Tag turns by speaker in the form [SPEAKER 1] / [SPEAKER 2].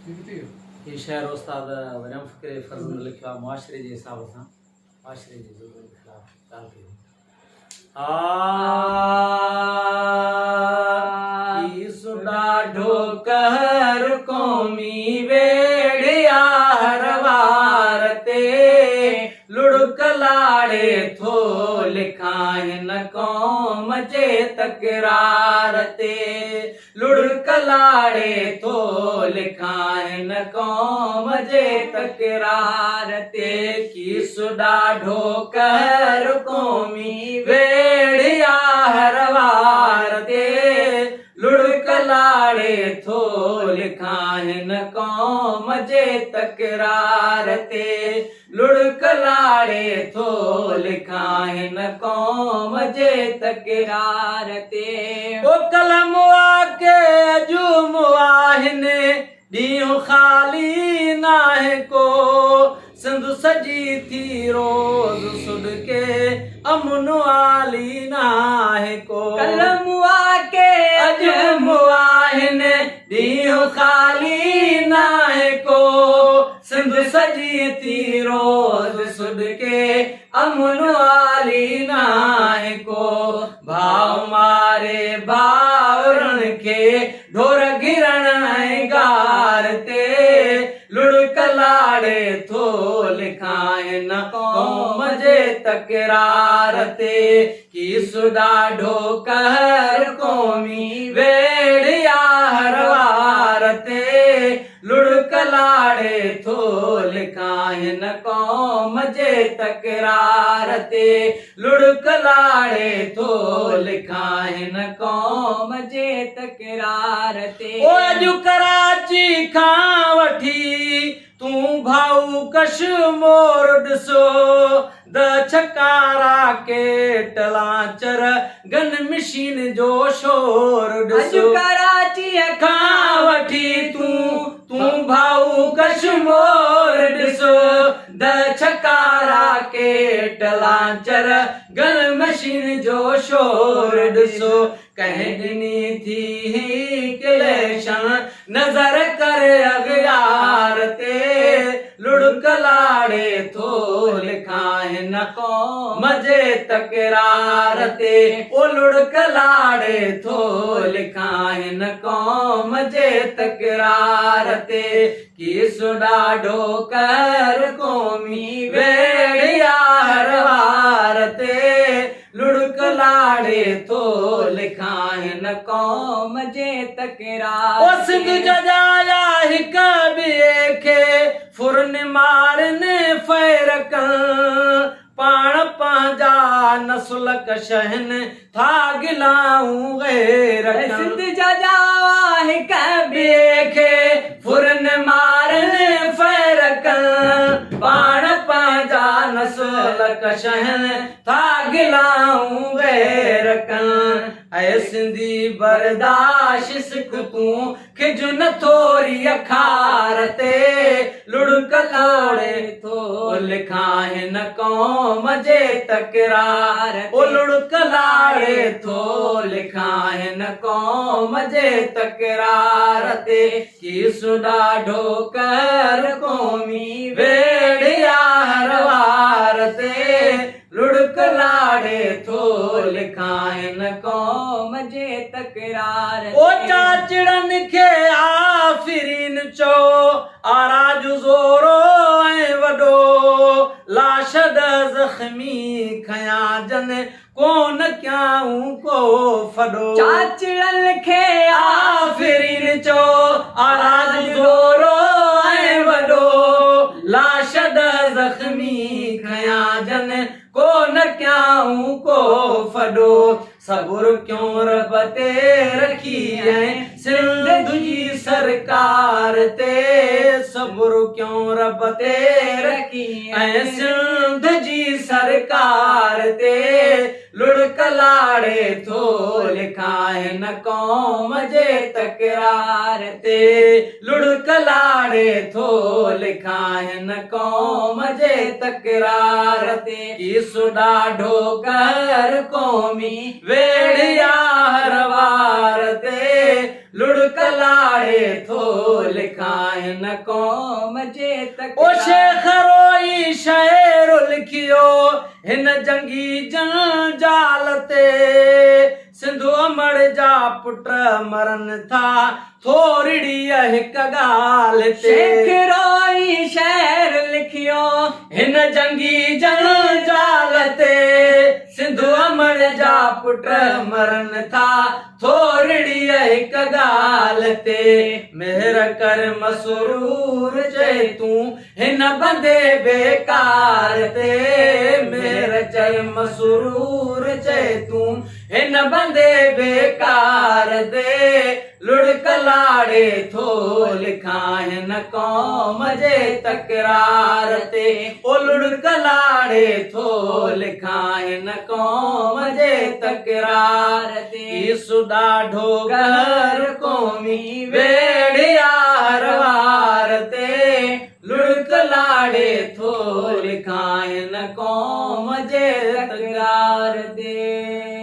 [SPEAKER 1] ये शेर उस्ताद वरम फ़िक्र फज़ल लिखा मुआशरे जे हिसाब सां मुआशरे जे ज़ुल्म जे ख़िलाफ़ ॻाल्हि कई। की सुॾाढो कहर क़ौमी वेड़िया हरवार ते लुढ़क लाड़े थो लिखां हिन क़ौम जे तकरार ते लुढ़क लाड़े थो लिखां हिन क़ौम जे तकरार ते की सुॾाढो कहर क़ौमी वेड़िया हरवार ते लुढ़क लाड़े थो लिखां हिन क़ौम जे तकरार ते लुढ़क लाड़े थो लिखां हिन क़ौम जे तकरार ते ओ कलम आके अजूम आहिन ॾींहुं ख़ाली नाहे को सिंध सजी थी रोज़ सुॾके अमन आली नाहे को कलम आके अजूम आहिन ॾींहुं ख़ाली नाहे को सिंध सजी थी रोज़ सुॾके अमन आली नाहे को भाव मारे भाउरनि खे ढोर घिरण ऐं गार ते लुढ़क लाड़े थो लिखां हिन क़ौम जे तकरार ते की सुॾाढो कहर क़ौमी वेड़िया हरवार ते लुढ़क लाड़े थो लिखां हिन क़ौम जे तकरार ते लुढ़क लाड़े थो लिखां हिन क़ौम जे तकरार ते ओ अॼु कराची खां वठी तूं भाऊ कश्मीर ॾिसो द छकारा केट लांचर गन मशीन जो शोर ॾिसो अॼु कराची खां वठी तूं भाऊ कश्मीर ॾिसो द छकारा केट लांचर गन मशीन जो शोर ॾिसो कंहिं ॾिनी थी क्लेशन नज़र करे अगयार ते लुढ़क लाड़े थो लिखां हिन क़ौम जे तकरार ते ओ लुढ़क लाड़े थो लिखां हिन क़ौम जे तकरार ते की सुॾाढो कहर क़ौमी वेड़िया हरवार ते लुढ़क लाड़े थो लिखां हिन क़ौम जे तकरार ओ सिंध जजाया हिक ॿिए खे फुरन मारन फ़ैर कनि पाण पंहिंजा नस्ल कशहन था गिलाऊं गैर सिंध जजाया हिक ॿिए खे फुरन मारन फ़ैर कनि पाण पंहिंजा नस्ल कशहन था गिलाऊं गैर कनि ऐं सिंधी बर्दाश्त सिख तूं खिज न थोरी अखार ते लुढ़क लाड़े थो लिखां हिन क़ौम जे तकरार ओ लुढ़क लाड़े थो लिखां हिन क़ौम जे तकरार ते की सुॾाढो कहर क़ौमी वेड़िया हरवार ते लुढ़क लाड़े थो लिखां हिन क़ौम जे तकरार ओ चाचड़नि खे आफ़रीन चओ आराज ज़ोरो ऐं वॾो लाश ज़ख़्मी खयां जन कोन कयाऊं को फॾो चाचड़नि खे आफ़रीन चओ आराज ज़ोरो ऐं वॾो लाश ज़ख़्मी खयां जन कोन कयाऊं को फॾो सबुर क्यों रब ते रखी ऐं सिंध तुंहिंजी सरकार ते सबुर क्यों रब ते रखी ऐं सिंध जी सरकार ते लुढ़क लाड़े थो लिखां हिन क़ौम जे तकरार ते लुढ़क लाड़े थो लिखां हिन क़ौम जे तकरार ते की सुॾाढो कहर क़ौमी वेड़िया हरवार ते लुढ़क लाड़े थो लिखाइन क़ौम जे
[SPEAKER 2] ओ
[SPEAKER 1] तकरार।
[SPEAKER 2] शेख रोई शेर लिखियो हिन जंगी जंजाल ते, सिंधु अमड़ जा पुट मरन था थोरड़ी हिक ॻाल्हि ते।
[SPEAKER 1] शेख रोई शेर लिखियो
[SPEAKER 2] हिन जंगी जंजाल ते, सिंधु अमड़ जा पुट मरन था थोरड़ी हिक ॻाल्हि ते। मेहर कर मसरूर चए तूं हिन बंदे बेकार ते, मेहर कर मसरूर चए तूं हिन बंदे बेकार ते। लुढ़क लाड़े थो लिखाइन क़ौम जे तकरार ते, ओ लुढ़क लाड़े थो लिखाइन क़ौम जे तकरार ते। ईसु ॾाढो कहर क़ौमी वेड़िया हर वार ते, लुढ़क लाड़े थो लिखाइन क़ौम जे तकरार ते।